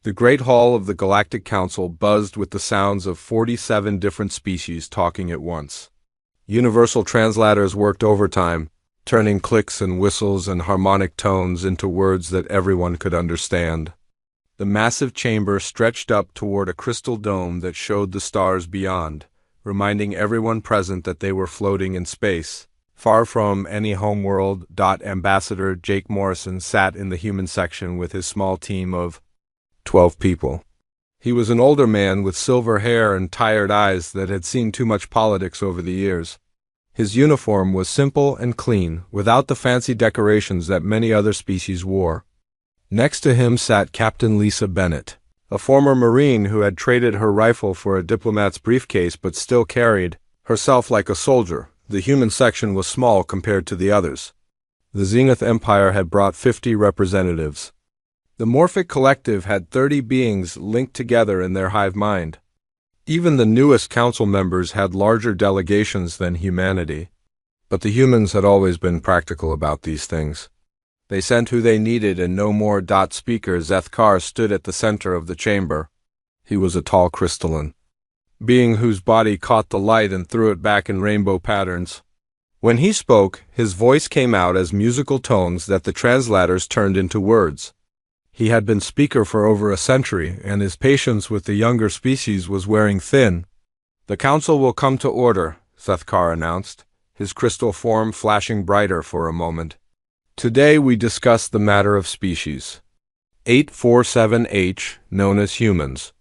The great hall of the Galactic Council buzzed with the sounds of 47 different species talking at once. Universal translators worked overtime, turning clicks and whistles and harmonic tones into words that everyone could understand. The massive chamber stretched up toward a crystal dome that showed the stars beyond, reminding everyone present that they were floating in space, far from any homeworld. Ambassador Jake Morrison sat in the human section with his small team of 12 people. He was an older man with silver hair and tired eyes that had seen too much politics over the years. His uniform was simple and clean, without the fancy decorations that many other species wore. Next to him sat Captain Lisa Bennett, a former Marine who had traded her rifle for a diplomat's briefcase but still carried herself like a soldier. The human section was small compared to the others. The Zenith Empire had brought 50 representatives. The Morphic Collective had 30 beings linked together in their hive mind. Even the newest council members had larger delegations than humanity. But the humans had always been practical about these things. They sent who they needed and no more. Speaker Zethkar stood at the center of the chamber. He was a tall crystalline being whose body caught the light and threw it back in rainbow patterns. When he spoke, his voice came out as musical tones that the translators turned into words. He had been speaker for over a century, and his patience with the younger species was wearing thin. "The council will come to order," Zethkar announced, his crystal form flashing brighter for a moment. "Today we discuss the matter of species. 847H, known as humans."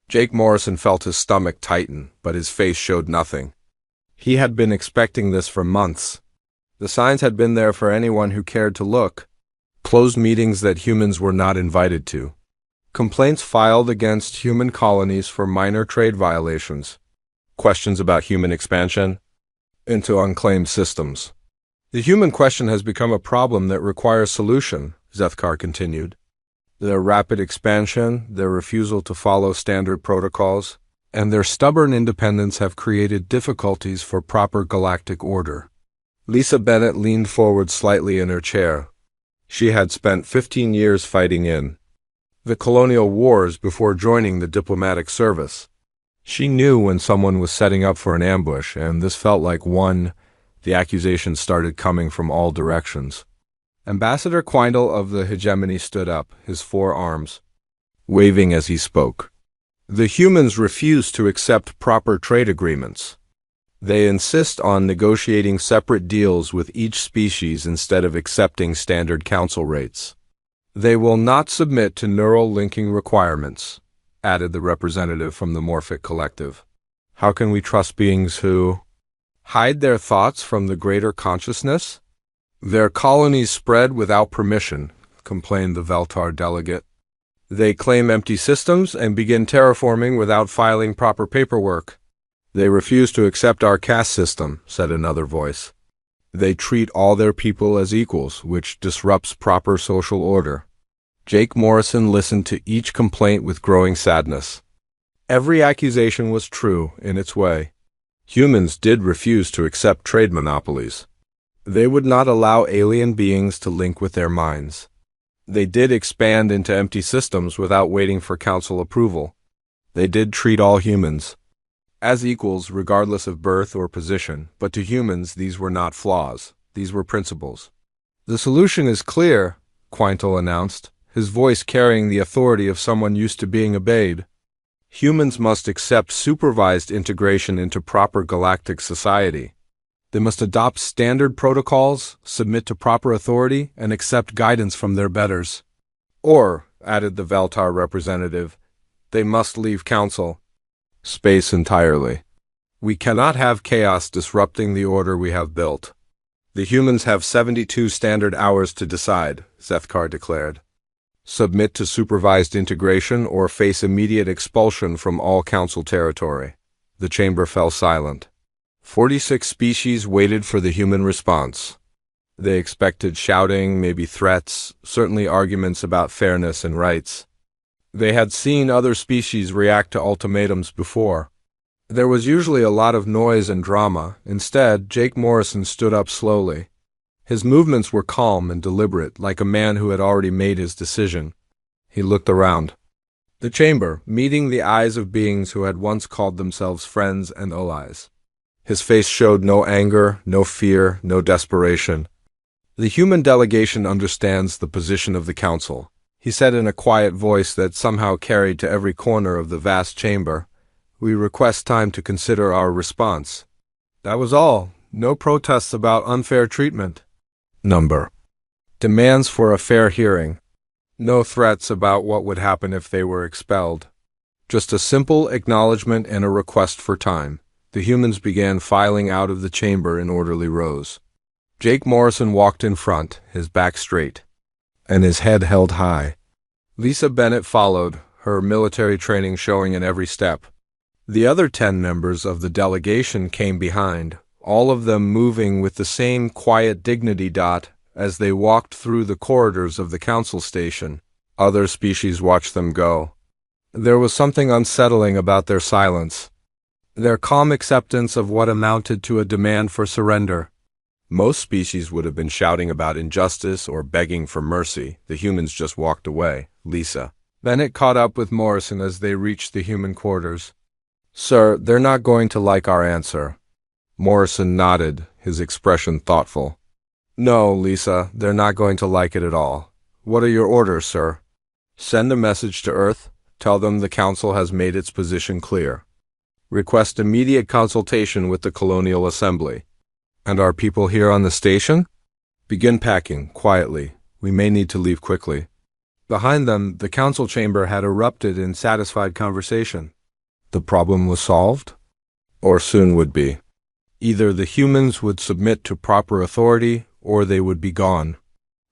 Jake Morrison felt his stomach tighten, but his face showed nothing. He had been expecting this for months. The signs had been there for anyone who cared to look. Closed meetings that humans were not invited to. Complaints filed against human colonies for minor trade violations. Questions about human expansion into unclaimed systems. "The human question has become a problem that requires solution," Zethkar continued. "Their rapid expansion, their refusal to follow standard protocols, and their stubborn independence have created difficulties for proper galactic order." Lisa Bennett leaned forward slightly in her chair. She had spent 15 years fighting in the colonial wars before joining the diplomatic service. She knew when someone was setting up for an ambush, and this felt like one. The accusations started coming from all directions. Ambassador Quindle of the hegemony stood up, his 4 arms waving as he spoke. "The humans refuse to accept proper trade agreements. They insist on negotiating separate deals with each species instead of accepting standard council rates. They will not submit to neural linking requirements," added the representative from the Morphic Collective. "How can we trust beings who hide their thoughts from the greater consciousness? Their colonies spread without permission," complained the Veltar delegate. "They claim empty systems and begin terraforming without filing proper paperwork." "They refuse to accept our caste system," said another voice. "They treat all their people as equals, which disrupts proper social order." Jake Morrison listened to each complaint with growing sadness. Every accusation was true in its way. Humans did refuse to accept trade monopolies. They would not allow alien beings to link with their minds. They did expand into empty systems without waiting for council approval. They did treat all humans as equals regardless of birth or position, but to humans these were not flaws, these were principles. "The solution is clear," Quintal announced, his voice carrying the authority of someone used to being obeyed. "Humans must accept supervised integration into proper galactic society. They must adopt standard protocols, submit to proper authority, and accept guidance from their betters. Or," added the Veltar representative, "they must leave council space entirely. We cannot have chaos disrupting the order we have built." "The humans have 72 standard hours to decide," Zethkar declared. "Submit to supervised integration or face immediate expulsion from all council territory." The chamber fell silent. 46 species waited for the human response. They expected shouting, maybe threats, certainly arguments about fairness and rights. They had seen other species react to ultimatums before. There was usually a lot of noise and drama. Instead, Jake Morrison stood up slowly. His movements were calm and deliberate, like a man who had already made his decision. He looked around. The chamber, meeting the eyes of beings who had once called themselves friends and allies. His face showed no anger, no fear, no desperation. The human delegation understands the position of the council, he said in a quiet voice that somehow carried to every corner of the vast chamber. We request time to consider our response. That was all. No protests about unfair treatment. Number. Demands for a fair hearing. No threats about what would happen if they were expelled. Just a simple acknowledgement and a request for time. The humans began filing out of the chamber in orderly rows. Jake Morrison walked in front, his back straight, and his head held high. Lisa Bennett followed, her military training showing in every step. The other 10 members of the delegation came behind, all of them moving with the same quiet dignity. As they walked through the corridors of the council station, other species watched them go. There was something unsettling about their silence, their calm acceptance of what amounted to a demand for surrender. Most species would have been shouting about injustice or begging for mercy. The humans just walked away. Lisa Bennett caught up with Morrison as they reached the human quarters. Sir, they're not going to like our answer. Morrison nodded, his expression thoughtful. No, Lisa, they're not going to like it at all. What are your orders, sir? Send a message to Earth. Tell them the Council has made its position clear. Request immediate consultation with the Colonial Assembly. And our people here on the station? Begin packing, quietly. We may need to leave quickly. Behind them, the council chamber had erupted in satisfied conversation. The problem was solved? Or soon would be. Either the humans would submit to proper authority, or they would be gone.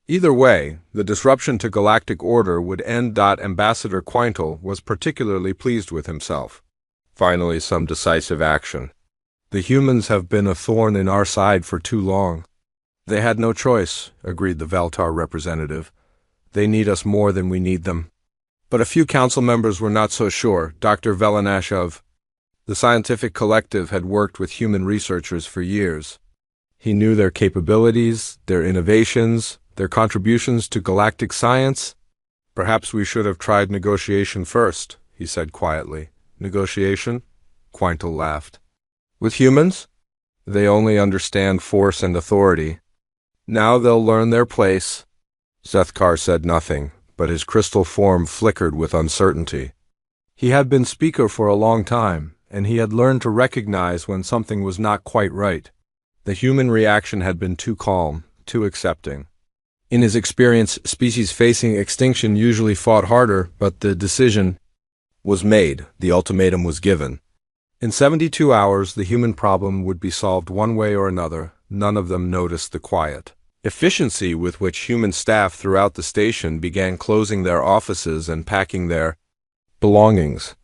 Either way, the disruption to galactic order would end. Ambassador Quintal was particularly pleased with himself. Finally, some decisive action. The humans have been a thorn in our side for too long. They had no choice, agreed the Veltar representative. They need us more than we need them. But a few council members were not so sure. Dr. Velenashov, the scientific collective, had worked with human researchers for years. He knew their capabilities, their innovations, their contributions to galactic science. Perhaps we should have tried negotiation first, he said quietly. Negotiation? Quintal laughed. With humans? They only understand force and authority. Now they'll learn their place. Sethkar said nothing, but his crystal form flickered with uncertainty. He had been speaker for a long time, and he had learned to recognize when something was not quite right. The human reaction had been too calm, too accepting. In his experience, species facing extinction usually fought harder, but the decision was made, the ultimatum was given. In 72 hours, the human problem would be solved one way or another. None of them noticed the quiet efficiency with which human staff throughout the station began closing their offices and packing their belongings.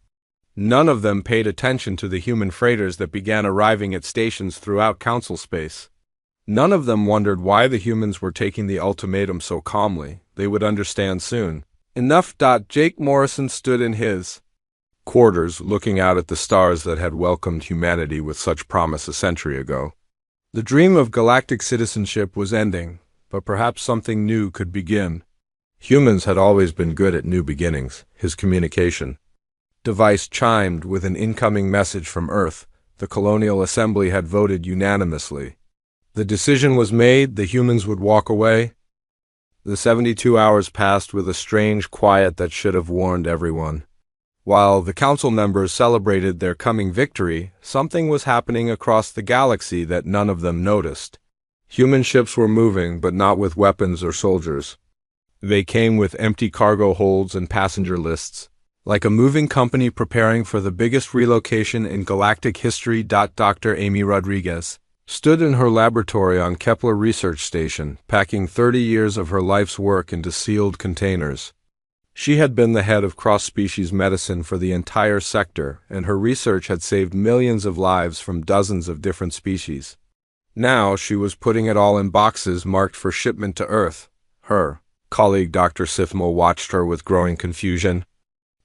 None of them paid attention to the human freighters that began arriving at stations throughout council space. None of them wondered why the humans were taking the ultimatum so calmly. They would understand soon. Enough. Jake Morrison stood in his quarters, looking out at the stars that had welcomed humanity with such promise a century ago. The dream of galactic citizenship was ending, but perhaps something new could begin. Humans had always been good at new beginnings. His communication device chimed with an incoming message from Earth. The Colonial Assembly had voted unanimously. The decision was made. The humans would walk away. The 72 hours passed with a strange quiet that should have warned everyone. While the council members celebrated their coming victory, something was happening across the galaxy that none of them noticed. Human ships were moving, but not with weapons or soldiers. They came with empty cargo holds and passenger lists, like a moving company preparing for the biggest relocation in galactic history. Dr. Amy Rodriguez stood in her laboratory on Kepler Research Station, packing 30 years of her life's work into sealed containers. She had been the head of cross-species medicine for the entire sector, and her research had saved millions of lives from dozens of different species. Now she was putting it all in boxes marked for shipment to Earth. Her colleague Dr. Sifmo watched her with growing confusion.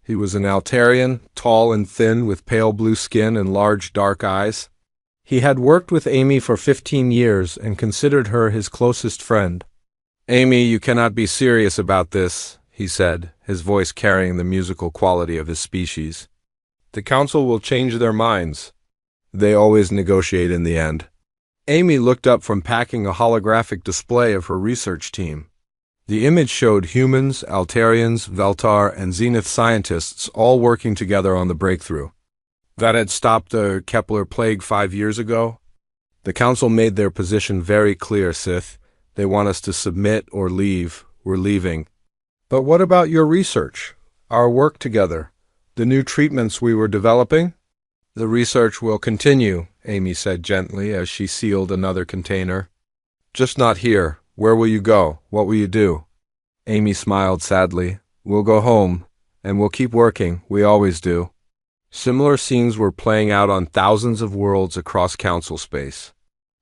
He was an Altarian, tall and thin, with pale blue skin and large dark eyes. He had worked with Amy for 15 years and considered her his closest friend. "Amy, you cannot be serious about this," he said, his voice carrying the musical quality of his species. The council will change their minds. They always negotiate in the end. Amy looked up from packing a holographic display of her research team. The image showed humans, Altarians, Veltar, and Zenith scientists all working together on the breakthrough that had stopped the Kepler plague 5 years ago. The council made their position very clear, Sith. They want us to submit or leave. We're leaving. But what about your research? Our work together? The new treatments we were developing? The research will continue, Amy said gently as she sealed another container. Just not here. Where will you go? What will you do? Amy smiled sadly. We'll go home, and we'll keep working. We always do. Similar scenes were playing out on thousands of worlds across council space.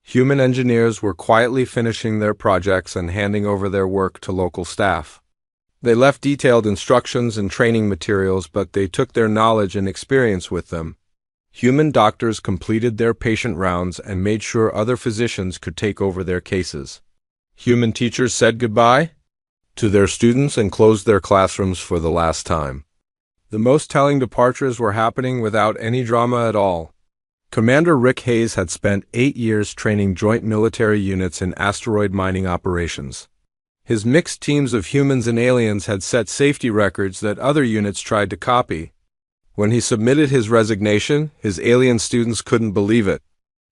Human engineers were quietly finishing their projects and handing over their work to local staff. They left detailed instructions and training materials, but they took their knowledge and experience with them. Human doctors completed their patient rounds and made sure other physicians could take over their cases. Human teachers said goodbye to their students and closed their classrooms for the last time. The most telling departures were happening without any drama at all. Commander Rick Hayes had spent 8 years training joint military units in asteroid mining operations. His mixed teams of humans and aliens had set safety records that other units tried to copy. When he submitted his resignation, his alien students couldn't believe it.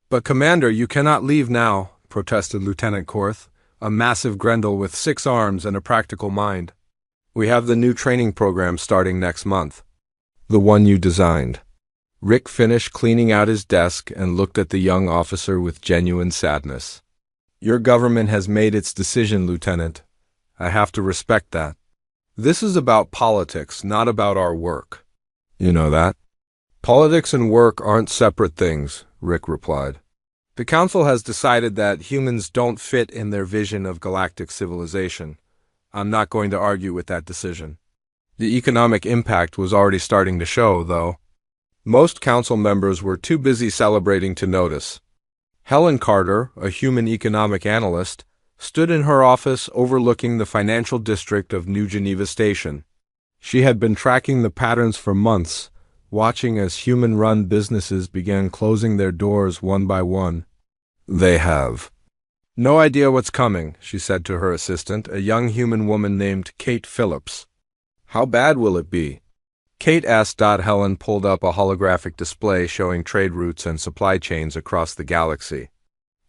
"But Commander, you cannot leave now," protested Lieutenant Korth, a massive Grendel with 6 arms and a practical mind. "We have the new training program starting next month. The one you designed." Rick finished cleaning out his desk and looked at the young officer with genuine sadness. "Your government has made its decision, Lieutenant. I have to respect that. This is about politics, not about our work. You know that?" "Politics and work aren't separate things," Rick replied. "The Council has decided that humans don't fit in their vision of galactic civilization. I'm not going to argue with that decision. The economic impact was already starting to show, though." Most Council members were too busy celebrating to notice. Helen Carter, a human economic analyst, stood in her office overlooking the financial district of New Geneva Station. She had been tracking the patterns for months, watching as human-run businesses began closing their doors one by one. "They have no idea what's coming," she said to her assistant, a young human woman named Kate Phillips. "How bad will it be?" Kate asked. Helen pulled up a holographic display showing trade routes and supply chains across the galaxy.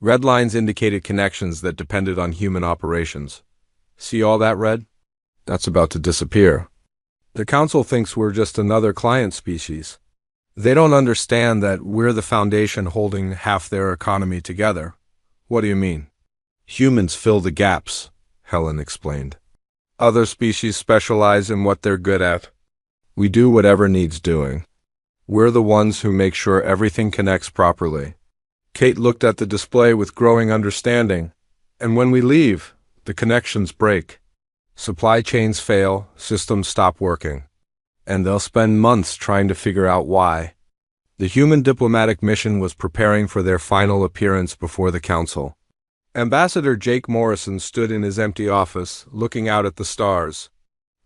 Red lines indicated connections that depended on human operations. "See all that red? That's about to disappear. The Council thinks we're just another client species. They don't understand that we're the foundation holding half their economy together." "What do you mean?" "Humans fill the gaps," Helen explained. "Other species specialize in what they're good at. We do whatever needs doing. We're the ones who make sure everything connects properly." Kate looked at the display with growing understanding. "And when we leave, the connections break. Supply chains fail, systems stop working. And they'll spend months trying to figure out why." The human diplomatic mission was preparing for their final appearance before the Council. Ambassador Jake Morrison stood in his empty office, looking out at the stars.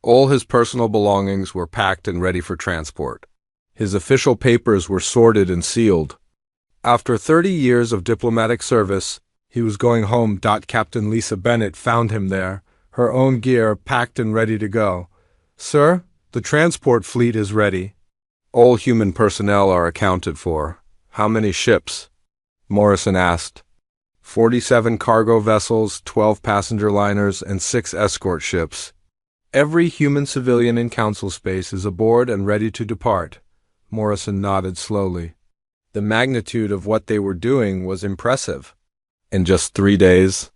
All his personal belongings were packed and ready for transport. His official papers were sorted and sealed. After 30 years of diplomatic service, he was going home. Captain Lisa Bennett found him there, her own gear packed and ready to go. "Sir, the transport fleet is ready. All human personnel are accounted for." "How many ships?" Morrison asked. 47 cargo vessels, 12 passenger liners, and 6 escort ships. Every human civilian in Council space is aboard and ready to depart. Morrison nodded slowly. The magnitude of what they were doing was impressive. In just 3 days,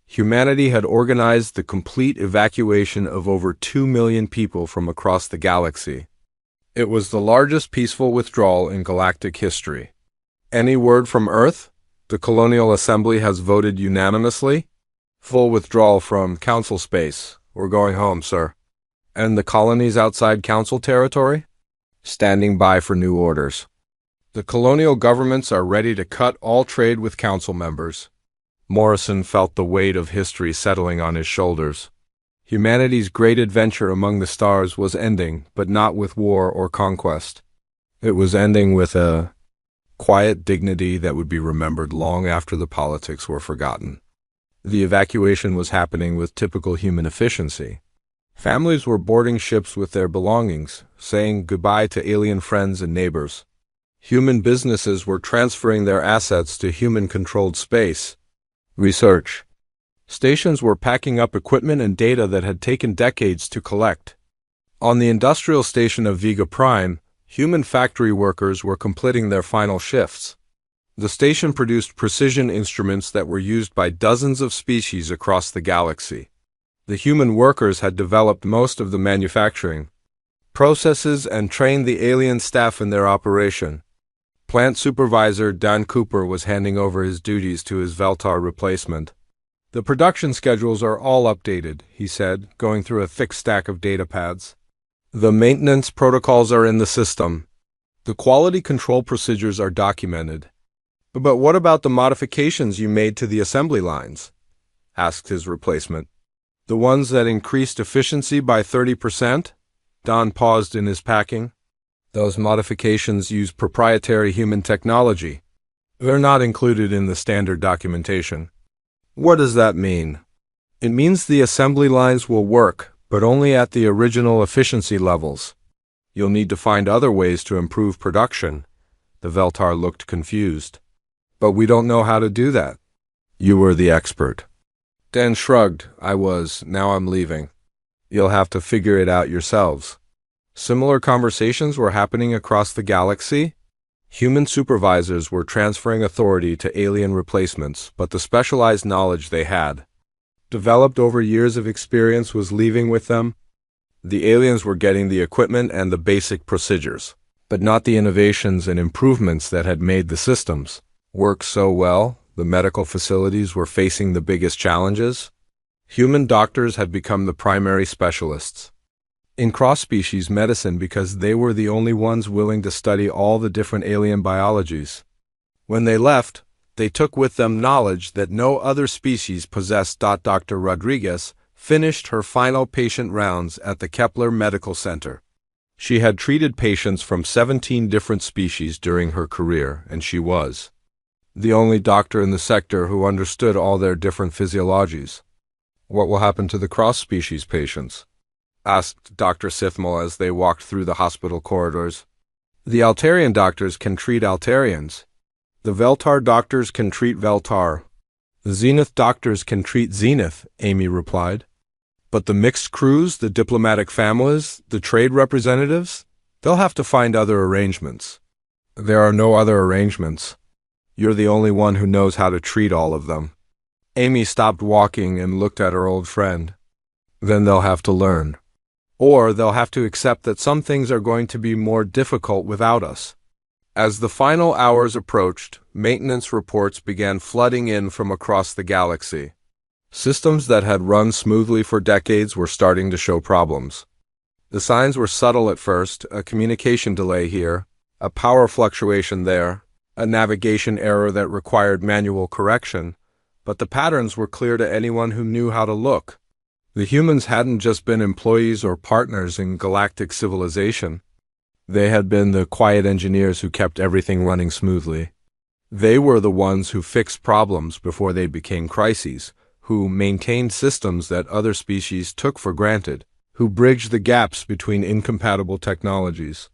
humanity had organized the complete evacuation of over 2 million people from across the galaxy. It was the largest peaceful withdrawal in galactic history. "Any word from Earth? The Colonial Assembly has voted unanimously. Full withdrawal from Council space. We're going home, sir." "And the colonies outside Council territory?" "Standing by for new orders. The colonial governments are ready to cut all trade with Council members." Morrison felt the weight of history settling on his shoulders. Humanity's great adventure among the stars was ending, but not with war or conquest. It was ending with a quiet dignity that would be remembered long after the politics were forgotten. The evacuation was happening with typical human efficiency. Families were boarding ships with their belongings, saying goodbye to alien friends and neighbors. Human businesses were transferring their assets to human-controlled space. Research stations were packing up equipment and data that had taken decades to collect. On the industrial station of Vega Prime, human factory workers were completing their final shifts. The station produced precision instruments that were used by dozens of species across the galaxy. The human workers had developed most of the manufacturing processes and trained the alien staff in their operation. Plant supervisor Dan Cooper was handing over his duties to his Veltar replacement. "The production schedules are all updated," he said, going through a thick stack of data pads. "The maintenance protocols are in the system. The quality control procedures are documented." "But what about the modifications you made to the assembly lines?" asked his replacement. "The ones that increased efficiency by 30%? Don paused in his packing. "Those modifications use proprietary human technology. They're not included in the standard documentation." "What does that mean?" "It means the assembly lines will work, but only at the original efficiency levels. You'll need to find other ways to improve production." The Veltar looked confused. "But we don't know how to do that." "You were the expert." Dan shrugged. Now I'm leaving. You'll have to figure it out yourselves." Similar conversations were happening across the galaxy. Human supervisors were transferring authority to alien replacements, but the specialized knowledge they had, developed over years of experience, was leaving with them. The aliens were getting the equipment and the basic procedures, but not the innovations and improvements that had made the systems work so well. The medical facilities were facing the biggest challenges. Human doctors had become the primary specialists in cross-species medicine because they were the only ones willing to study all the different alien biologies. When they left, they took with them knowledge that no other species possessed. Dr. Rodriguez finished her final patient rounds at the Kepler Medical Center. She had treated patients from 17 different species during her career, and she was the only doctor in the sector who understood all their different physiologies. "What will happen to the cross-species patients?" asked Dr. Sithmal as they walked through the hospital corridors. "The Altarian doctors can treat Altarians. The Veltar doctors can treat Veltar. The Zenith doctors can treat Zenith," Amy replied. "But the mixed crews, the diplomatic families, the trade representatives, they'll have to find other arrangements." "There are no other arrangements. You're the only one who knows how to treat all of them." Amy stopped walking and looked at her old friend. "Then they'll have to learn. Or they'll have to accept that some things are going to be more difficult without us." As the final hours approached, maintenance reports began flooding in from across the galaxy. Systems that had run smoothly for decades were starting to show problems. The signs were subtle at first: a communication delay here, a power fluctuation there, a navigation error that required manual correction, but the patterns were clear to anyone who knew how to look. The humans hadn't just been employees or partners in galactic civilization. They had been the quiet engineers who kept everything running smoothly. They were the ones who fixed problems before they became crises, who maintained systems that other species took for granted, who bridged the gaps between incompatible technologies.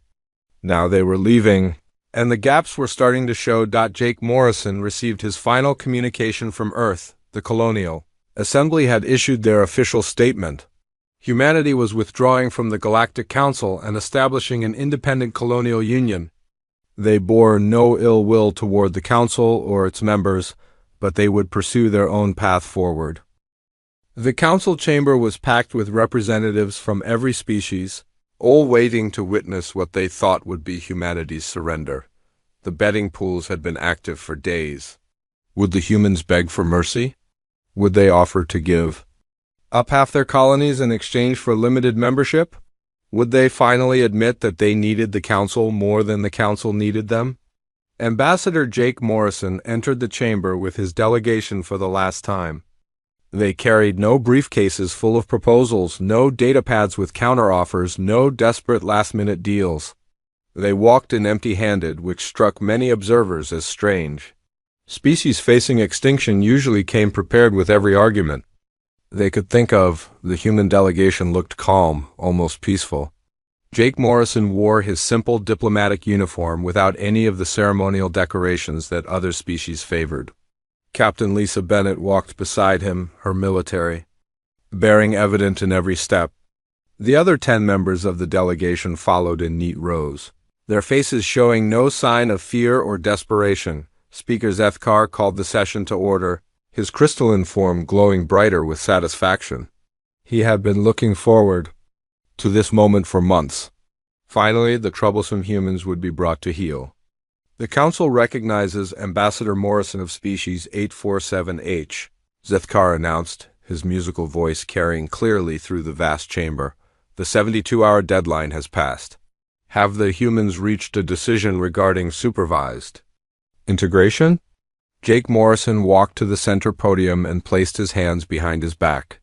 Now they were leaving, and the gaps were starting to show. Jake Morrison received his final communication from Earth, the Colonial Assembly had issued their official statement. Humanity was withdrawing from the Galactic Council and establishing an independent colonial union. They bore no ill will toward the Council or its members, but they would pursue their own path forward. The Council chamber was packed with representatives from every species, all waiting to witness what they thought would be humanity's surrender. The betting pools had been active for days. Would the humans beg for mercy? Would they offer to give up half their colonies in exchange for limited membership? Would they finally admit that they needed the Council more than the Council needed them? Ambassador Jake Morrison entered the chamber with his delegation for the last time. They carried no briefcases full of proposals, no datapads with counteroffers, no desperate last-minute deals. They walked in empty-handed, which struck many observers as strange. Species facing extinction usually came prepared with every argument they could think of. The human delegation looked calm, almost peaceful. Jake Morrison wore his simple diplomatic uniform without any of the ceremonial decorations that other species favored. Captain Lisa Bennett walked beside him, her military bearing evident in every step. The other 10 members of the delegation followed in neat rows, their faces showing no sign of fear or desperation. Speaker Zethkar called the session to order, his crystalline form glowing brighter with satisfaction. He had been looking forward to this moment for months. Finally, the troublesome humans would be brought to heel. The Council recognizes Ambassador Morrison of Species 847H, Zethkar announced, his musical voice carrying clearly through the vast chamber. The 72-hour deadline has passed. Have the humans reached a decision regarding supervised integration? Jake Morrison walked to the center podium and placed his hands behind his back.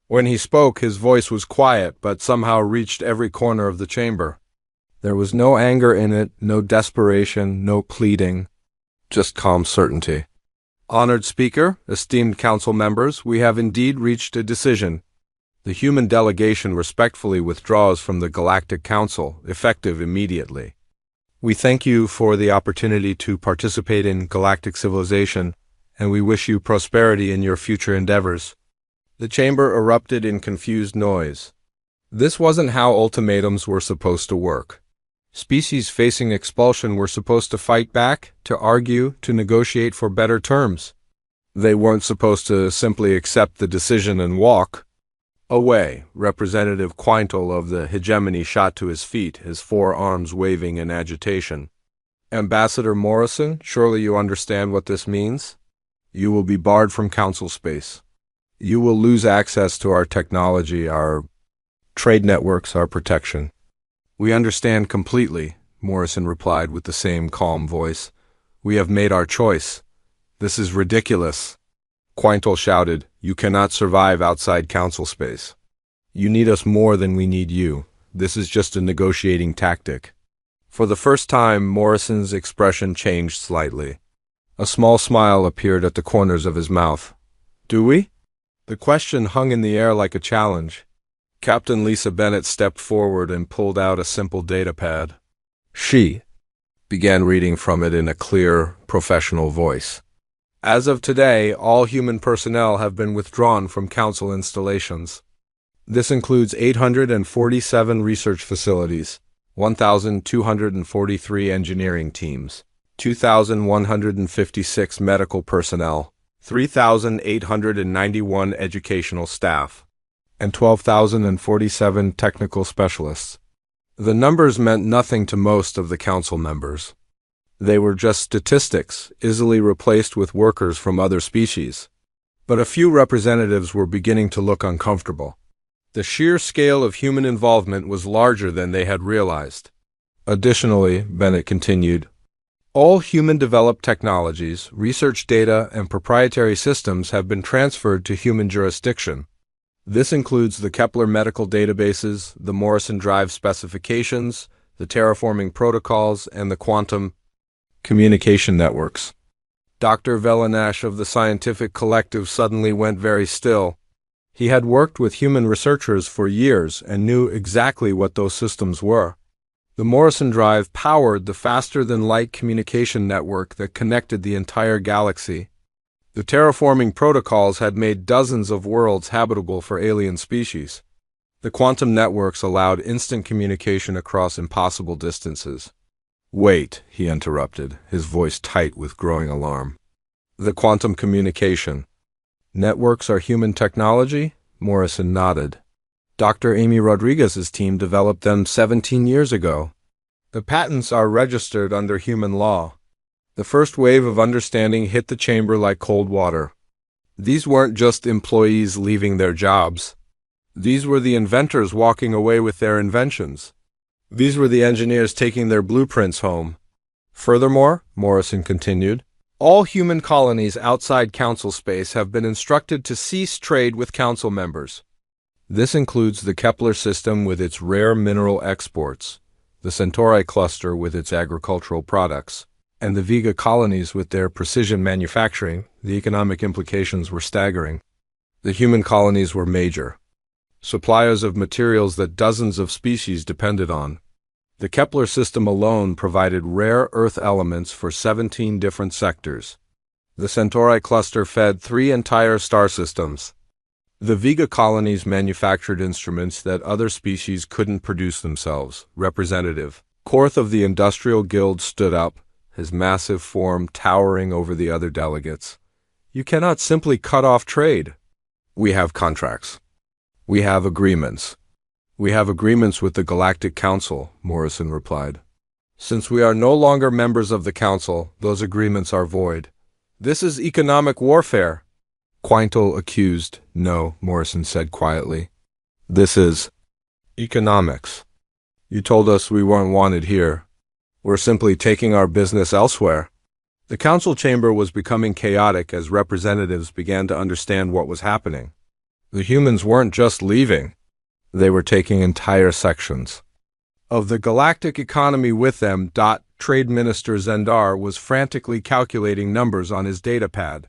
When he spoke, his voice was quiet, but somehow reached every corner of the chamber. There was no anger in it, no desperation, no pleading, just calm certainty. Honored Speaker, esteemed Council members, we have indeed reached a decision. The human delegation respectfully withdraws from the Galactic Council, effective immediately. We thank you for the opportunity to participate in galactic civilization, and we wish you prosperity in your future endeavors. The chamber erupted in confused noise. This wasn't how ultimatums were supposed to work. Species facing expulsion were supposed to fight back, to argue, to negotiate for better terms. They weren't supposed to simply accept the decision and walk away. Representative Quintal of the hegemony shot to his feet, his 4 arms waving in agitation. Ambassador Morrison, surely you understand what this means? You will be barred from Council space. You will lose access to our technology, our trade networks, our protection. We understand completely, Morrison replied with the same calm voice. We have made our choice. This is ridiculous. Quintal shouted, you cannot survive outside Council space. You need us more than we need you. This is just a negotiating tactic. For the first time, Morrison's expression changed slightly. A small smile appeared at the corners of his mouth. Do we? The question hung in the air like a challenge. Captain Lisa Bennett stepped forward and pulled out a simple datapad. She began reading from it in a clear, professional voice. As of today, all human personnel have been withdrawn from Council installations. This includes 847 research facilities, 1,243 engineering teams, 2,156 medical personnel, 3,891 educational staff, and 12,047 technical specialists. The numbers meant nothing to most of the Council members. They were just statistics, easily replaced with workers from other species. But a few representatives were beginning to look uncomfortable. The sheer scale of human involvement was larger than they had realized. Additionally, Bennett continued, all human-developed technologies, research data, and proprietary systems have been transferred to human jurisdiction. This includes the Kepler medical databases, the Morrison drive specifications, the terraforming protocols, and the quantum communication networks. Dr. Velanash of the Scientific Collective suddenly went very still. He had worked with human researchers for years and knew exactly what those systems were. The Morrison drive powered the faster-than-light communication network that connected the entire galaxy. The terraforming protocols had made dozens of worlds habitable for alien species. The quantum networks allowed instant communication across impossible distances. Wait, he interrupted, his voice tight with growing alarm. The quantum communication networks are human technology? Morrison nodded. Dr. Amy Rodriguez's team developed them 17 years ago. The patents are registered under human law. The first wave of understanding hit the chamber like cold water. These weren't just employees leaving their jobs. These were the inventors walking away with their inventions. These were the engineers taking their blueprints home. Furthermore, Morrison continued, All human colonies outside Council space have been instructed to cease trade with Council members. This includes the Kepler system with its rare mineral exports, the Centauri cluster with its agricultural products, and the Vega colonies with their precision manufacturing. The economic implications were staggering. The human colonies were major, suppliers of materials that dozens of species depended on. The Kepler system alone provided rare Earth elements for 17 different sectors. The Centauri cluster fed 3 entire star systems. The Vega colonies manufactured instruments that other species couldn't produce themselves. Representative Korth of the Industrial Guild stood up, his massive form towering over the other delegates. You cannot simply cut off trade. We have contracts. We have agreements. We have agreements with the Galactic Council, Morrison replied. Since we are no longer members of the Council, those agreements are void. This is economic warfare. Quintal accused. No, Morrison said quietly. This is economics. You told us we weren't wanted here. We're simply taking our business elsewhere. The Council chamber was becoming chaotic as representatives began to understand what was happening. The humans weren't just leaving. They were taking entire sections of the galactic economy with them. Trade Minister Zendar was frantically calculating numbers on his data pad.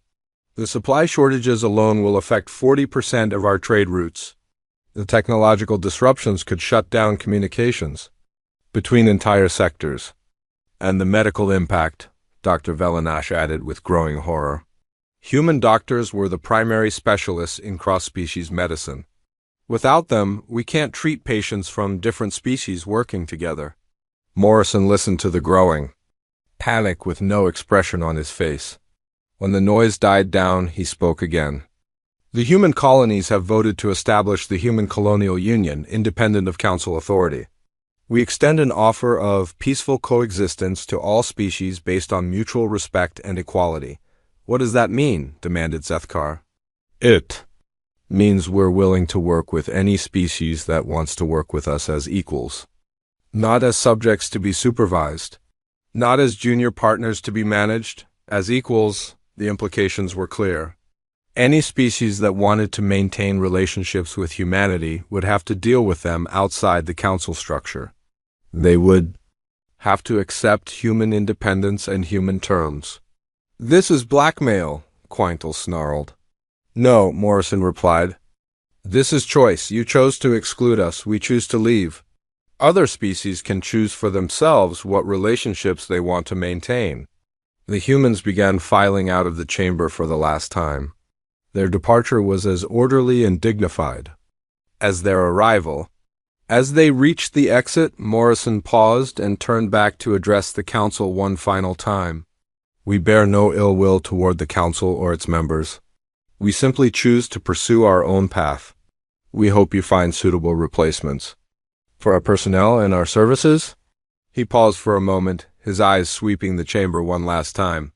The supply shortages alone will affect 40% of our trade routes. The technological disruptions could shut down communications between entire sectors. And the medical impact, Dr. Velanash added with growing horror. Human doctors were the primary specialists in cross-species medicine. Without them, we can't treat patients from different species working together. Morrison listened to the growing panic with no expression on his face. When the noise died down, he spoke again. The human colonies have voted to establish the Human Colonial Union, independent of Council authority. We extend an offer of peaceful coexistence to all species based on mutual respect and equality. What does that mean? Demanded Zethkar. It means we're willing to work with any species that wants to work with us as equals. Not as subjects to be supervised. Not as junior partners to be managed. As equals, the implications were clear. Any species that wanted to maintain relationships with humanity would have to deal with them outside the Council structure. They would have to accept human independence and human terms. This is blackmail, Quintal snarled. No, Morrison replied. This is choice. You chose to exclude us. We choose to leave. Other species can choose for themselves what relationships they want to maintain. The humans began filing out of the chamber for the last time. Their departure was as orderly and dignified as their arrival. As they reached the exit, Morrison paused and turned back to address the Council one final time. We bear no ill will toward the Council or its members. We simply choose to pursue our own path. We hope you find suitable replacements. For our personnel and our services? He paused for a moment, his eyes sweeping the chamber one last time.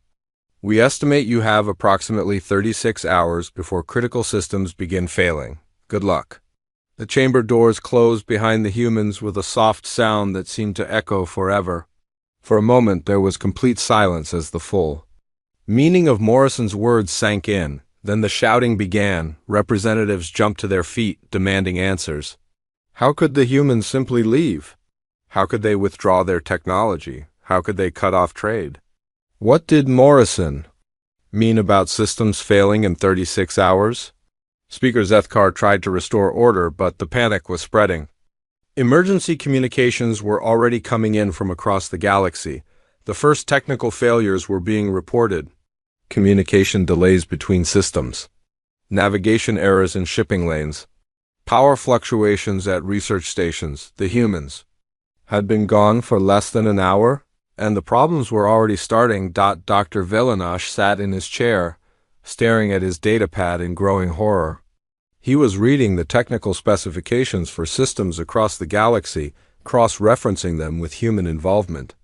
We estimate you have approximately 36 hours before critical systems begin failing. Good luck. The chamber doors closed behind the humans with a soft sound that seemed to echo forever. For a moment there was complete silence as the full meaning of Morrison's words sank in. Then the shouting began. Representatives jumped to their feet, demanding answers. How could the humans simply leave? How could they withdraw their technology? How could they cut off trade? What did Morrison mean about systems failing in 36 hours? Speaker Zethkar tried to restore order, but the panic was spreading. Emergency communications were already coming in from across the galaxy. The first technical failures were being reported. Communication delays between systems. Navigation errors in shipping lanes. Power fluctuations at research stations. The humans had been gone for less than an hour, and the problems were already starting. Dr. Velanash sat in his chair, staring at his datapad in growing horror. He was reading the technical specifications for systems across the galaxy, cross-referencing them with human involvement.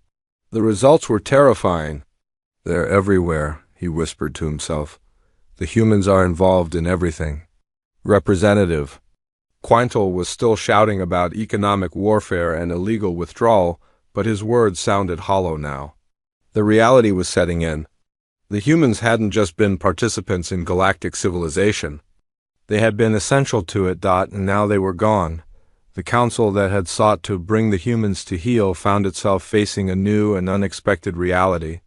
The results were terrifying. They're everywhere, he whispered to himself. The humans are involved in everything. Representative Quintal was still shouting about economic warfare and illegal withdrawal, but his words sounded hollow now. The reality was setting in. The humans hadn't just been participants in galactic civilization. They had been essential to it, and now they were gone. The council that had sought to bring the humans to heel found itself facing a new and unexpected reality.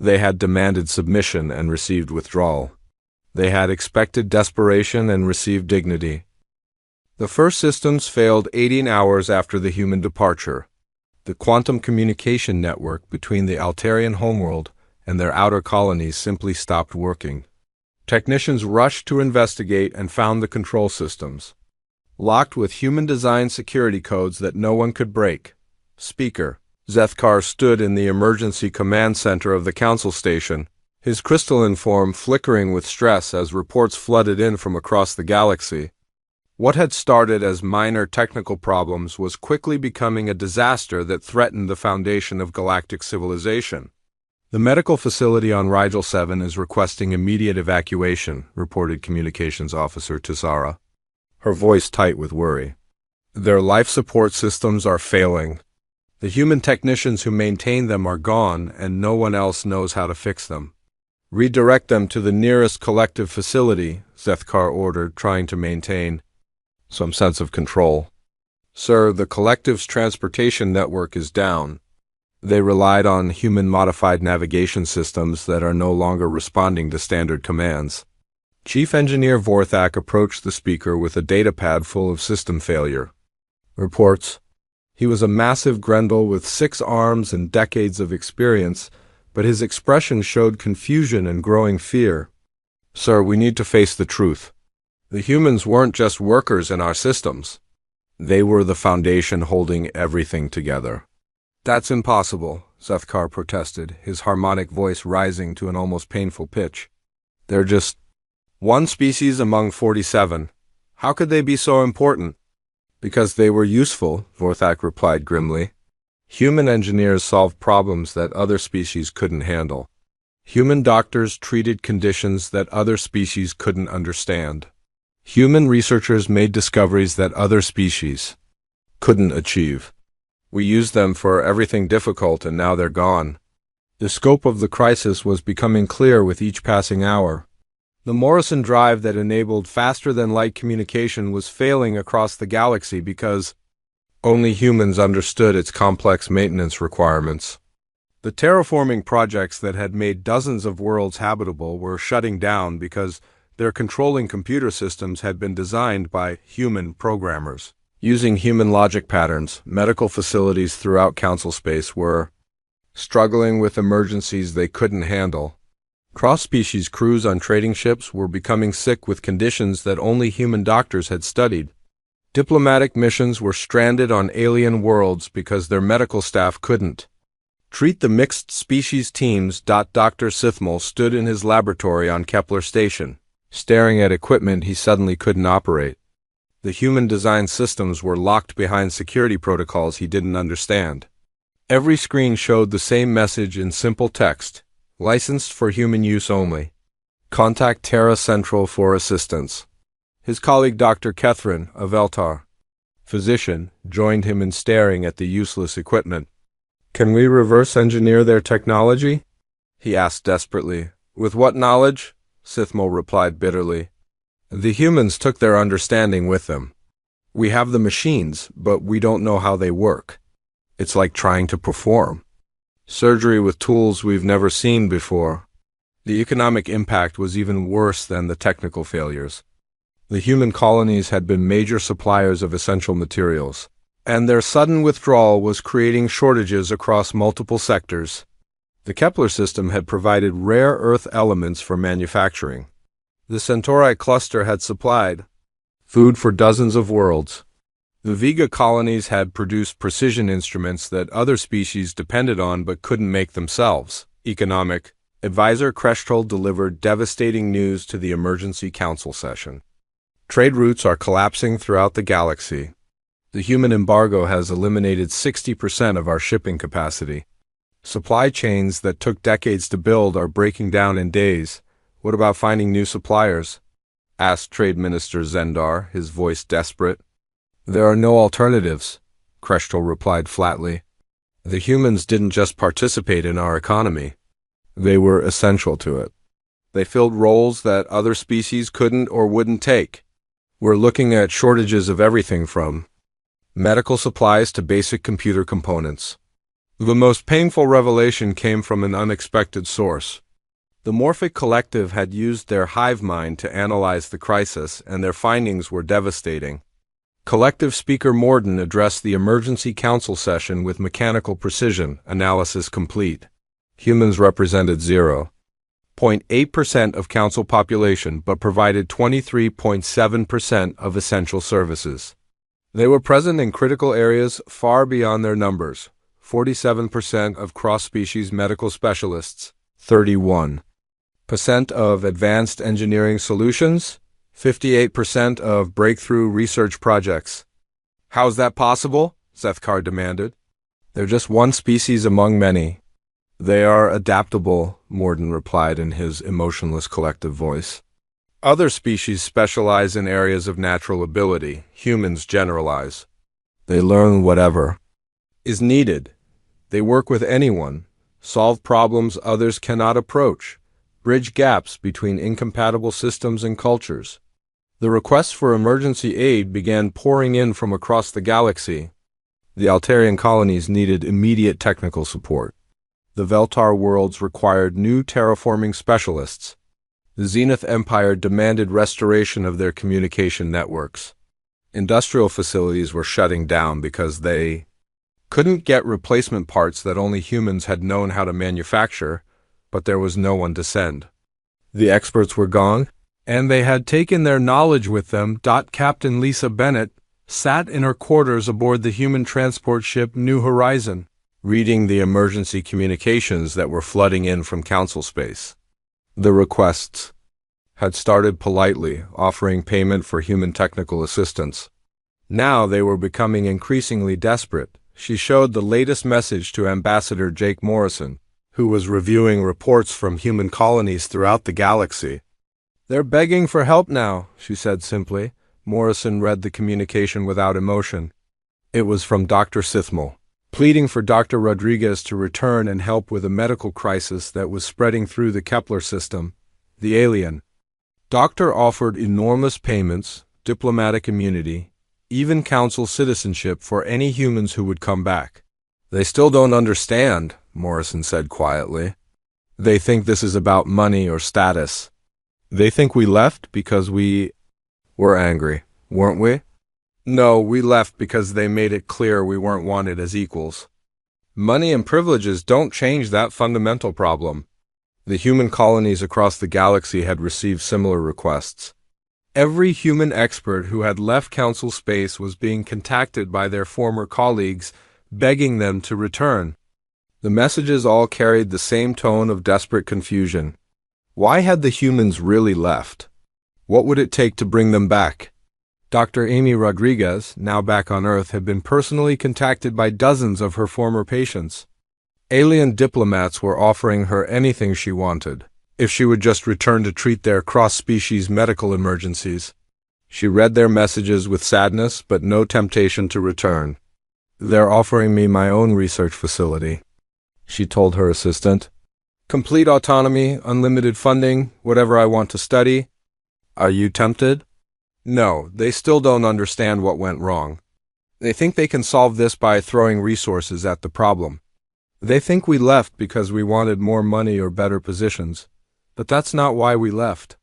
They had demanded submission and received withdrawal. They had expected desperation and received dignity. The first systems failed 18 hours after the human departure. The quantum communication network between the Altarian homeworld and their outer colonies simply stopped working. Technicians rushed to investigate and found the control systems locked with human-designed security codes that no one could break. Speaker Zethkar stood in the emergency command center of the council station, his crystalline form flickering with stress as reports flooded in from across the galaxy. What had started as minor technical problems was quickly becoming a disaster that threatened the foundation of galactic civilization. The medical facility on Rigel 7 is requesting immediate evacuation, reported Communications Officer Tisara, her voice tight with worry. Their life support systems are failing. The human technicians who maintain them are gone, and no one else knows how to fix them. Redirect them to the nearest collective facility, Zethkar ordered, trying to maintain some sense of control. Sir, the collective's transportation network is down. They relied on human-modified navigation systems that are no longer responding to standard commands. Chief Engineer Vorthak approached the speaker with a datapad full of system failure reports. He was a massive Grendel with 6 arms and decades of experience, but his expression showed confusion and growing fear. Sir, we need to face the truth. The humans weren't just workers in our systems. They were the foundation holding everything together. That's impossible, Zethkar protested, his harmonic voice rising to an almost painful pitch. They're just one species among 47. How could they be so important? Because they were useful, Vorthak replied grimly. Human engineers solved problems that other species couldn't handle. Human doctors treated conditions that other species couldn't understand. Human researchers made discoveries that other species couldn't achieve. We used them for everything difficult, and now they're gone. The scope of the crisis was becoming clear with each passing hour. The Morrison drive that enabled faster-than-light communication was failing across the galaxy because only humans understood its complex maintenance requirements. The terraforming projects that had made dozens of worlds habitable were shutting down because their controlling computer systems had been designed by human programmers. Using human logic patterns, medical facilities throughout council space were struggling with emergencies they couldn't handle. Cross-species crews on trading ships were becoming sick with conditions that only human doctors had studied. Diplomatic missions were stranded on alien worlds because their medical staff couldn't treat the mixed species teams. Dr. Sithmal stood in his laboratory on Kepler Station, staring at equipment he suddenly couldn't operate. The human-designed systems were locked behind security protocols he didn't understand. Every screen showed the same message in simple text: licensed for human use only. Contact Terra Central for assistance. His colleague Dr. Kethrin, of Eltar, physician, joined him in staring at the useless equipment. Can we reverse engineer their technology? He asked desperately. With what knowledge? Sithmal replied bitterly. The humans took their understanding with them. We have the machines, but we don't know how they work. It's like trying to perform surgery with tools we've never seen before. The economic impact was even worse than the technical failures. The human colonies had been major suppliers of essential materials, and their sudden withdrawal was creating shortages across multiple sectors. The Kepler system had provided rare earth elements for manufacturing. The Centauri cluster had supplied food for dozens of worlds. The Vega colonies had produced precision instruments that other species depended on but couldn't make themselves. Economic Advisor Kreshtold delivered devastating news to the emergency council session. Trade routes are collapsing throughout the galaxy. The human embargo has eliminated 60% of our shipping capacity. Supply chains that took decades to build are breaking down in days. What about finding new suppliers? Asked Trade Minister Zendar, his voice desperate. There are no alternatives, Kreshtold replied flatly. The humans didn't just participate in our economy. They were essential to it. They filled roles that other species couldn't or wouldn't take. We're looking at shortages of everything from medical supplies to basic computer components. The most painful revelation came from an unexpected source. The Morphic Collective had used their hive mind to analyze the crisis, and their findings were devastating. Collective speaker Morden addressed the emergency council session with mechanical precision, analysis complete. Humans represented 0.8% of council population but provided 23.7% of essential services. They were present in critical areas far beyond their numbers. 47% of cross-species medical specialists, 31% of advanced engineering solutions, 58% of breakthrough research projects. How's that possible? Zethkar demanded. They're just one species among many. They are adaptable, Morden replied in his emotionless collective voice. Other species specialize in areas of natural ability. Humans generalize. They learn whatever is needed. They work with anyone, solve problems others cannot approach, bridge gaps between incompatible systems and cultures. The requests for emergency aid began pouring in from across the galaxy. The Altarian colonies needed immediate technical support. The Veltar worlds required new terraforming specialists. The Zenith Empire demanded restoration of their communication networks. Industrial facilities were shutting down because they couldn't get replacement parts that only humans had known how to manufacture, but there was no one to send. The experts were gone, and they had taken their knowledge with them. Captain Lisa Bennett sat in her quarters aboard the human transport ship New Horizon, reading the emergency communications that were flooding in from council space. The requests had started politely, offering payment for human technical assistance. Now they were becoming increasingly desperate. She showed the latest message to Ambassador Jake Morrison, who was reviewing reports from human colonies throughout the galaxy. They're begging for help now, she said simply. Morrison read the communication without emotion. It was from Dr. Sithmal, pleading for Dr. Rodriguez to return and help with a medical crisis that was spreading through the Kepler system. The alien doctor offered enormous payments, diplomatic immunity, even council citizenship for any humans who would come back. They still don't understand, Morrison said quietly. They think this is about money or status. They think we left because we were angry, weren't we? No, we left because they made it clear we weren't wanted as equals. Money and privileges don't change that fundamental problem. The human colonies across the galaxy had received similar requests. Every human expert who had left council space was being contacted by their former colleagues, begging them to return. The messages all carried the same tone of desperate confusion. Why had the humans really left? What would it take to bring them back? Dr. Amy Rodriguez, now back on Earth, had been personally contacted by dozens of her former patients. Alien diplomats were offering her anything she wanted, if she would just return to treat their cross-species medical emergencies. She read their messages with sadness, but no temptation to return. They're offering me my own research facility, she told her assistant. Complete autonomy, unlimited funding, whatever I want to study. Are you tempted? No, they still don't understand what went wrong. They think they can solve this by throwing resources at the problem. They think we left because we wanted more money or better positions. But that's not why we left.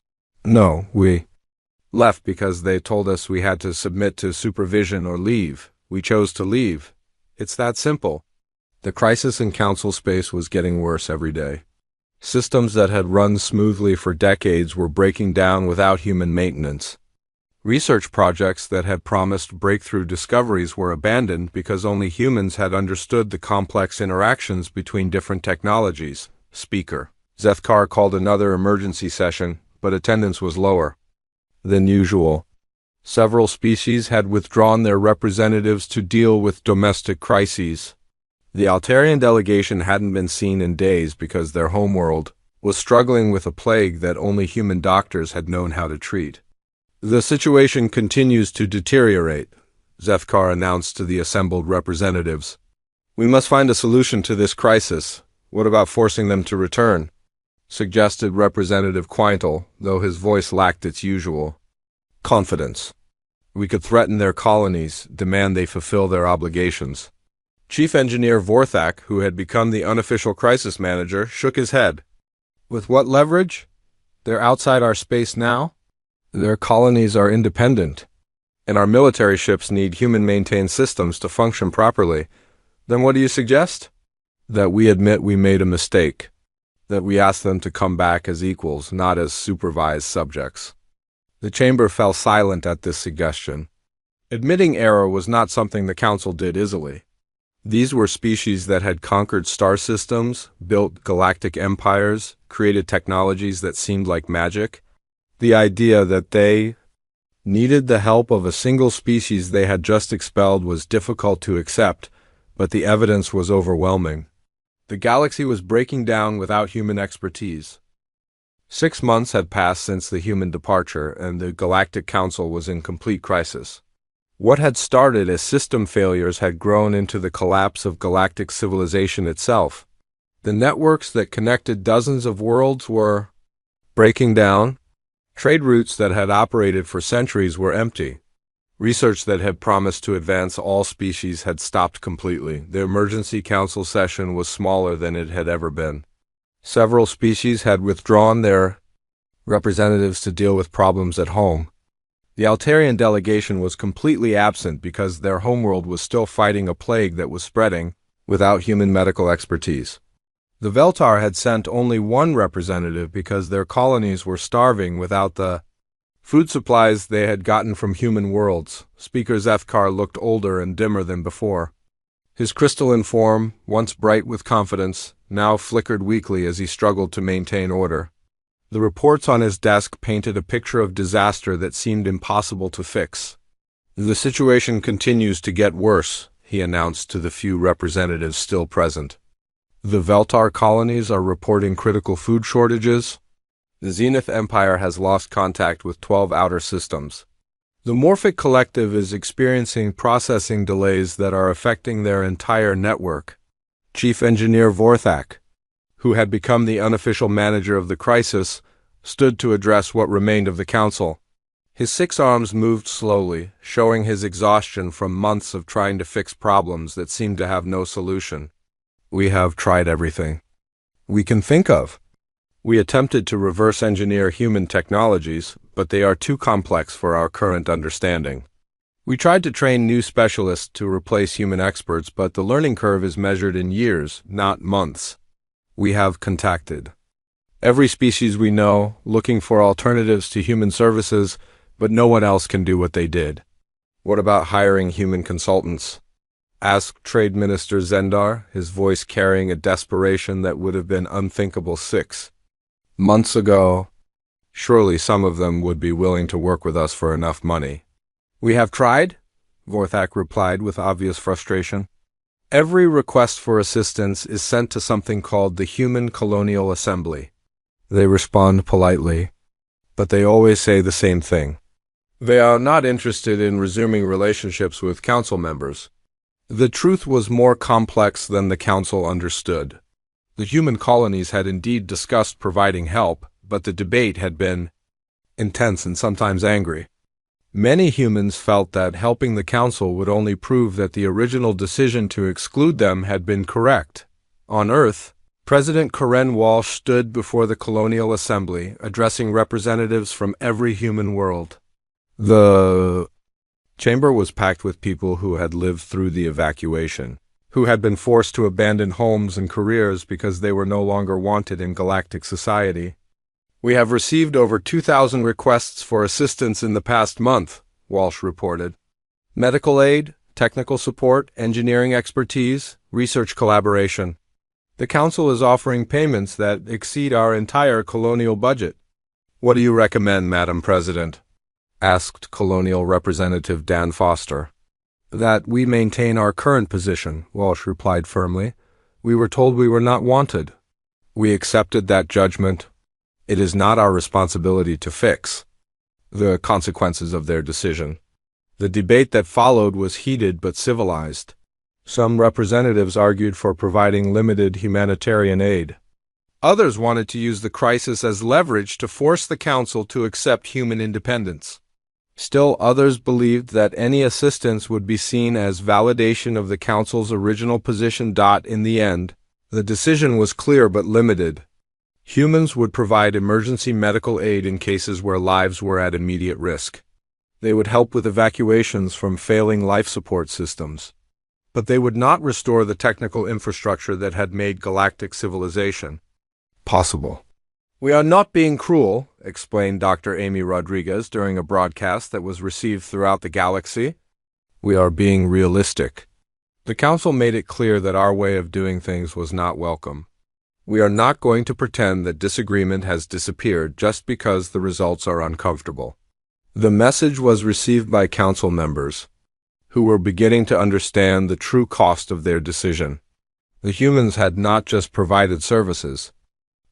No, we left because they told us we had to submit to supervision or leave. We chose to leave. It's that simple. The crisis in council space was getting worse every day. Systems that had run smoothly for decades were breaking down without human maintenance. Research projects that had promised breakthrough discoveries were abandoned because only humans had understood the complex interactions between different technologies. Speaker Zethkar called another emergency session, but attendance was lower than usual. Several species had withdrawn their representatives to deal with domestic crises. The Altarian delegation hadn't been seen in days because their homeworld was struggling with a plague that only human doctors had known how to treat. The situation continues to deteriorate, Zethkar announced to the assembled representatives. We must find a solution to this crisis. What about forcing them to return? suggested Representative Quintal, though his voice lacked its usual confidence. We could threaten their colonies, demand they fulfill their obligations. Chief Engineer Vorthak, who had become the unofficial crisis manager, shook his head. With what leverage? They're outside our space now? Their colonies are independent, and our military ships need human-maintained systems to function properly. Then what do you suggest? That we admit we made a mistake. That we ask them to come back as equals, not as supervised subjects. The chamber fell silent at this suggestion. Admitting error was not something the council did easily. These were species that had conquered star systems, built galactic empires, created technologies that seemed like magic. The idea that they needed the help of a single species they had just expelled was difficult to accept, but the evidence was overwhelming. The galaxy was breaking down without human expertise. 6 months had passed since the human departure, and the Galactic Council was in complete crisis. What had started as system failures had grown into the collapse of galactic civilization itself. The networks that connected dozens of worlds were breaking down. Trade routes that had operated for centuries were empty. Research that had promised to advance all species had stopped completely. The emergency council session was smaller than it had ever been. Several species had withdrawn their representatives to deal with problems at home. The Altarian delegation was completely absent because their homeworld was still fighting a plague that was spreading without human medical expertise. The Veltar had sent only one representative because their colonies were starving without the food supplies they had gotten from human worlds. Speaker Zethkar looked older and dimmer than before. His crystalline form, once bright with confidence, now flickered weakly as he struggled to maintain order. The reports on his desk painted a picture of disaster that seemed impossible to fix. "The situation continues to get worse," he announced to the few representatives still present. "The Veltar colonies are reporting critical food shortages. The Zenith Empire has lost contact with 12 outer systems. The Morphic Collective is experiencing processing delays that are affecting their entire network." Chief Engineer Vorthak, who had become the unofficial manager of the crisis, stood to address what remained of the council. His 6 arms moved slowly, showing his exhaustion from months of trying to fix problems that seemed to have no solution. "We have tried everything we can think of. We attempted to reverse engineer human technologies, but they are too complex for our current understanding. We tried to train new specialists to replace human experts, but the learning curve is measured in years, not months. We have contacted every species we know, looking for alternatives to human services, but no one else can do what they did." "What about hiring human consultants?" asked Trade Minister Zendar, his voice carrying a desperation that would have been unthinkable 6 months ago. "Surely some of them would be willing to work with us for enough money." "We have tried," Vorthak replied with obvious frustration. "Every request for assistance is sent to something called the Human Colonial Assembly. They respond politely, but they always say the same thing. They are not interested in resuming relationships with council members." The truth was more complex than the council understood. The human colonies had indeed discussed providing help, but the debate had been intense and sometimes angry. Many humans felt that helping the council would only prove that the original decision to exclude them had been correct. On Earth, President Karen Walsh stood before the Colonial Assembly, addressing representatives from every human world. The chamber was packed with people who had lived through the evacuation, who had been forced to abandon homes and careers because they were no longer wanted in galactic society. "We have received over 2,000 requests for assistance in the past month," Walsh reported. "Medical aid, technical support, engineering expertise, research collaboration. The Council is offering payments that exceed our entire colonial budget." "What do you recommend, Madam President?" asked Colonial Representative Dan Foster. "That we maintain our current position," Walsh replied firmly. "We were told we were not wanted. We accepted that judgment. It is not our responsibility to fix the consequences of their decision." The debate that followed was heated but civilized. Some representatives argued for providing limited humanitarian aid. Others wanted to use the crisis as leverage to force the Council to accept human independence. Still, others believed that any assistance would be seen as validation of the Council's original position. In the end, the decision was clear but limited. Humans would provide emergency medical aid in cases where lives were at immediate risk. They would help with evacuations from failing life support systems. But they would not restore the technical infrastructure that had made galactic civilization possible. "We are not being cruel," explained Dr. Amy Rodriguez during a broadcast that was received throughout the galaxy. "We are being realistic." The Council made it clear that our way of doing things was not welcome. We are not going to pretend that disagreement has disappeared just because the results are uncomfortable. The message was received by Council members, who were beginning to understand the true cost of their decision. The humans had not just provided services.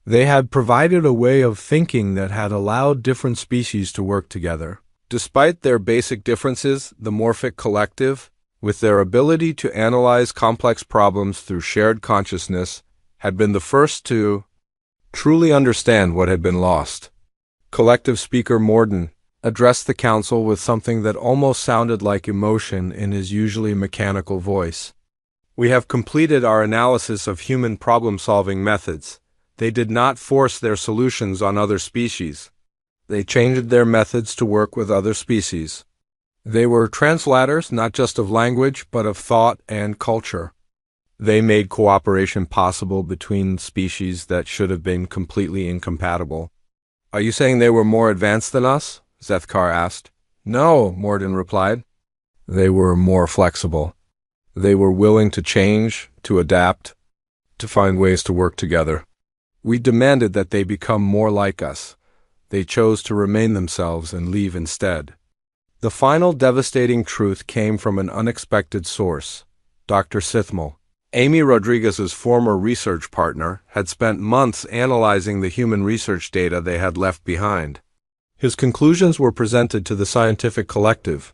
They had provided a way of thinking that had allowed different species to work together. Despite their basic differences, the Morphic Collective, with their ability to analyze complex problems through shared consciousness, had been the first to truly understand what had been lost. Collective Speaker Morden addressed the Council with something that almost sounded like emotion in his usually mechanical voice. "We have completed our analysis of human problem-solving methods. They did not force their solutions on other species. They changed their methods to work with other species. They were translators not just of language, but of thought and culture. They made cooperation possible between species that should have been completely incompatible." "Are you saying they were more advanced than us?" Zethkar asked. "No," Morden replied. "They were more flexible. They were willing to change, to adapt, to find ways to work together. We demanded that they become more like us. They chose to remain themselves and leave instead." The final devastating truth came from an unexpected source. Dr. Sithmal, Amy Rodriguez's former research partner, had spent months analyzing the human research data they had left behind. His conclusions were presented to the scientific collective,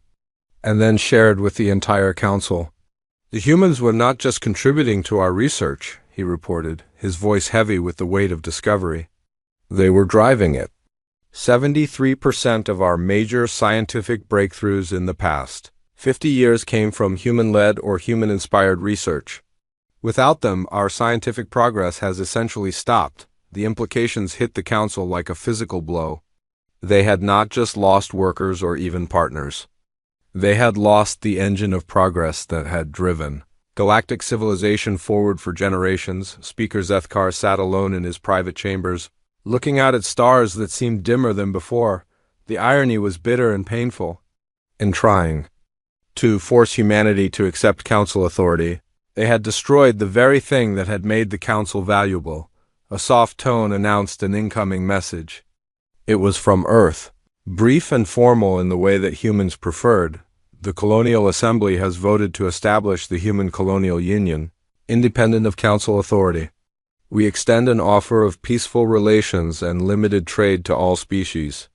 and then shared with the entire Council. "The humans were not just contributing to our research," he reported, his voice heavy with the weight of discovery. "They were driving it. 73% of our major scientific breakthroughs in the past 50 years came from human-led or human-inspired research. Without them, our scientific progress has essentially stopped." The implications hit the Council like a physical blow. They had not just lost workers or even partners. They had lost the engine of progress that had driven galactic civilization forward for generations. Speaker Zethkar sat alone in his private chambers, looking out at stars that seemed dimmer than before. The irony was bitter and painful. In trying to force humanity to accept Council authority, they had destroyed the very thing that had made the Council valuable. A soft tone announced an incoming message. It was from Earth. Brief and formal in the way that humans preferred, the Colonial Assembly has voted to establish the Human Colonial Union, independent of Council authority. We extend an offer of peaceful relations and limited trade to all species,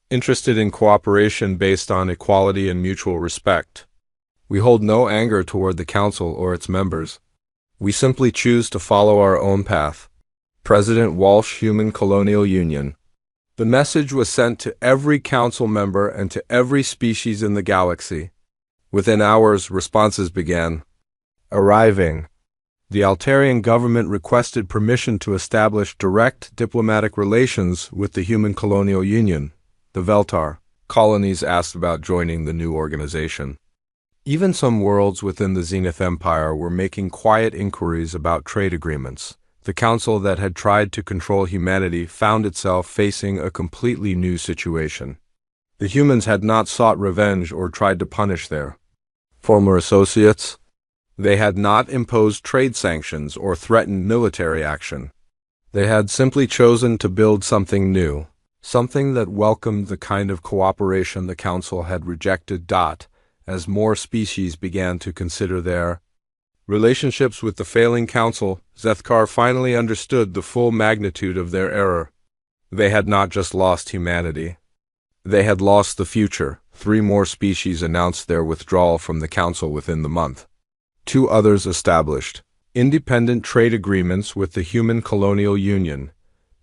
interested in cooperation based on equality and mutual respect. We hold no anger toward the Council or its members. We simply choose to follow our own path. President Walsh, Human Colonial Union. The message was sent to every Council member and to every species in the galaxy. Within hours, responses began arriving. The Altarian government requested permission to establish direct diplomatic relations with the Human Colonial Union, the Veltar. Colonies asked about joining the new organization. Even some worlds within the Zenith Empire were making quiet inquiries about trade agreements. The Council that had tried to control humanity found itself facing a completely new situation. The humans had not sought revenge or tried to punish their former associates. They had not imposed trade sanctions or threatened military action. They had simply chosen to build something new, something that welcomed the kind of cooperation the Council had rejected. As more species began to consider their relationships with the failing Council, Zethkar finally understood the full magnitude of their error. They had not just lost humanity. They had lost the future. 3 more species announced their withdrawal from the Council within the month. 2 others established independent trade agreements with the human colonial union,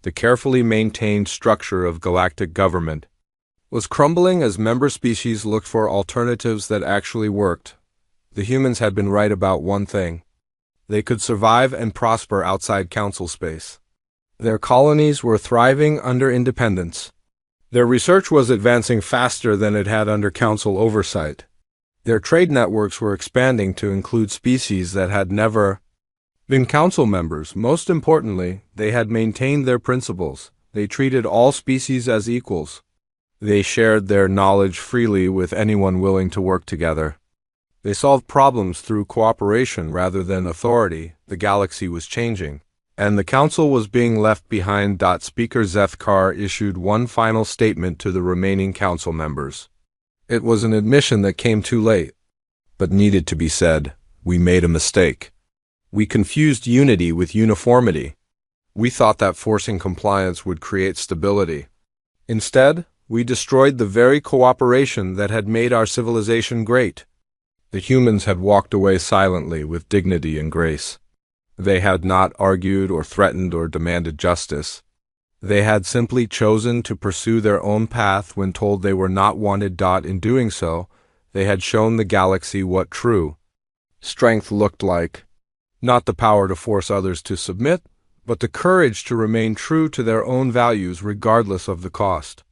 the carefully maintained structure of galactic government, was crumbling as member species looked for alternatives that actually worked. The humans had been right about one thing. They could survive and prosper outside council space. Their colonies were thriving under independence. Their research was advancing faster than it had under council oversight. Their trade networks were expanding to include species that had never been council members. Most importantly, they had maintained their principles. They treated all species as equals. They shared their knowledge freely with anyone willing to work together. They solved problems through cooperation rather than authority. The galaxy was changing, and the council was being left behind. Speaker Zethkar issued one final statement to the remaining council members. It was an admission that came too late, but needed to be said. We made a mistake. We confused unity with uniformity. We thought that forcing compliance would create stability. Instead, we destroyed the very cooperation that had made our civilization great. The humans had walked away silently with dignity and grace. They had not argued or threatened or demanded justice. They had simply chosen to pursue their own path when told they were not wanted. In doing so, they had shown the galaxy what true strength looked like. Not the power to force others to submit, but the courage to remain true to their own values regardless of the cost.